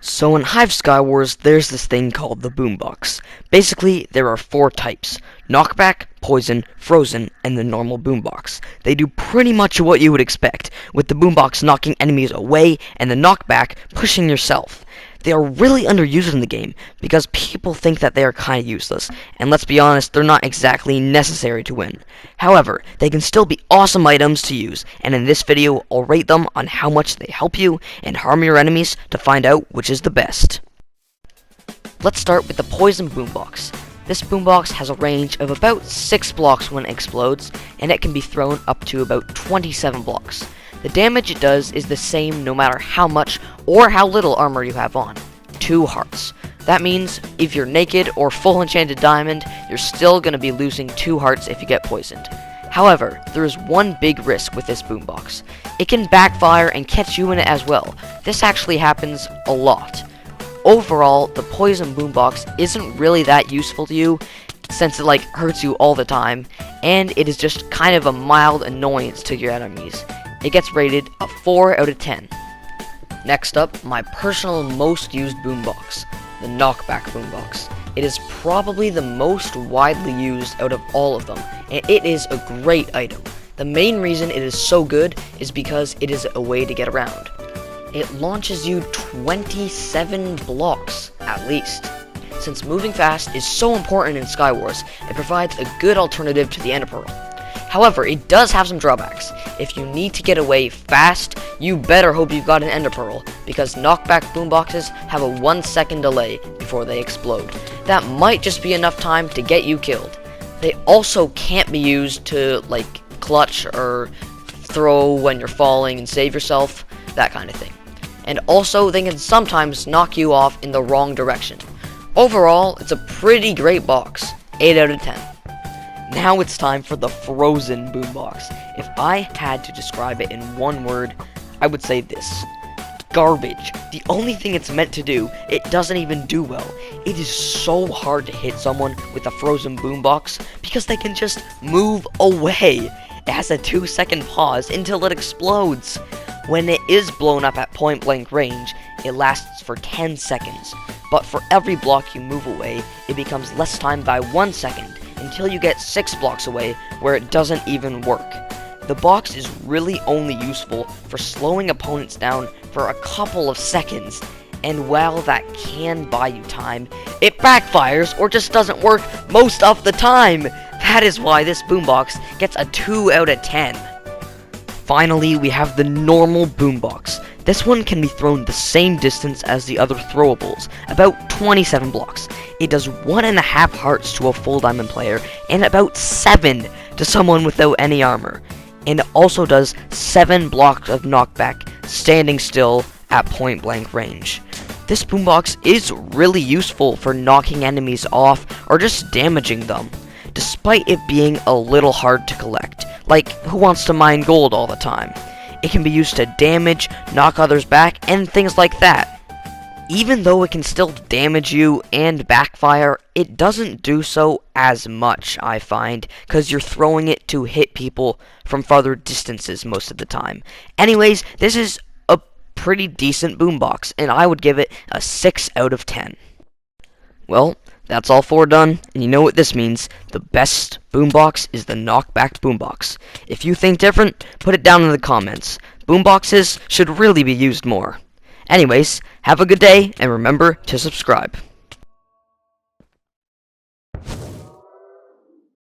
So in Hive Skywars, there's this thing called the boombox. Basically, there are 4 types: knockback, poison, frozen, and the normal boombox. They do pretty much what you would expect, with the boombox knocking enemies away and the knockback pushing yourself. They are really underused in the game because people think that they are kinda useless, and let's be honest, they're not exactly necessary to win. However, they can still be awesome items to use, and in this video, I'll rate them on how much they help you and harm your enemies to find out which is the best. Let's start with the poison boombox. This boombox has a range of about 6 blocks when it explodes, and it can be thrown up to about 27 blocks. The damage it does is the same no matter how much or how little armor you have on. 2 hearts. That means if you're naked or full enchanted diamond, you're still going to be losing 2 hearts if you get poisoned. However, there is one big risk with this boombox. It can backfire and catch you in it as well. This actually happens a lot. Overall, the poison boombox isn't really that useful to you, since it hurts you all the time, and it is just kind of a mild annoyance to your enemies. It gets rated a 4 out of 10. Next up, my personal most used boombox, the knockback boombox. It is probably the most widely used out of all of them, and it is a great item. The main reason it is so good is because it is a way to get around. It launches you 27 blocks, at least. Since moving fast is so important in Skywars, it provides a good alternative to the Ender Pearl. However, it does have some drawbacks. If you need to get away fast, you better hope you've got an Ender Pearl, because knockback boomboxes have a 1-second delay before they explode. That might just be enough time to get you killed. They also can't be used to, clutch or throw when you're falling and save yourself, that kind of thing. And also, they can sometimes knock you off in the wrong direction. Overall, it's a pretty great box, 8 out of 10. Now it's time for the frozen boombox. If I had to describe it in one word, I would say this: garbage. The only thing it's meant to do, it doesn't even do well. It is so hard to hit someone with a frozen boombox because they can just move away. It has a 2-second pause until it explodes. When it is blown up at point blank range, it lasts for 10 seconds. But for every block you move away, it becomes less time by 1 second, until you get 6 blocks away, where it doesn't even work. The box is really only useful for slowing opponents down for a couple of seconds, and while that can buy you time, it backfires or just doesn't work most of the time. That is why this boombox gets a 2 out of 10. Finally, we have the normal boombox. This one can be thrown the same distance as the other throwables, about 27 blocks. It does 1.5 hearts to a full diamond player, and about 7 to someone without any armor. And it also does 7 blocks of knockback, standing still at point blank range. This boombox is really useful for knocking enemies off or just damaging them, despite it being a little hard to collect. Who wants to mine gold all the time? It can be used to damage, knock others back, and things like that. Even though it can still damage you and backfire, it doesn't do so as much, I find, because you're throwing it to hit people from farther distances most of the time. Anyways, this is a pretty decent boombox, and I would give it a 6 out of 10. Well, that's all 4 done, and you know what this means. The best boombox is the knockback boombox. If you think different, put it down in the comments. Boomboxes should really be used more. Anyways, have a good day, and remember to subscribe.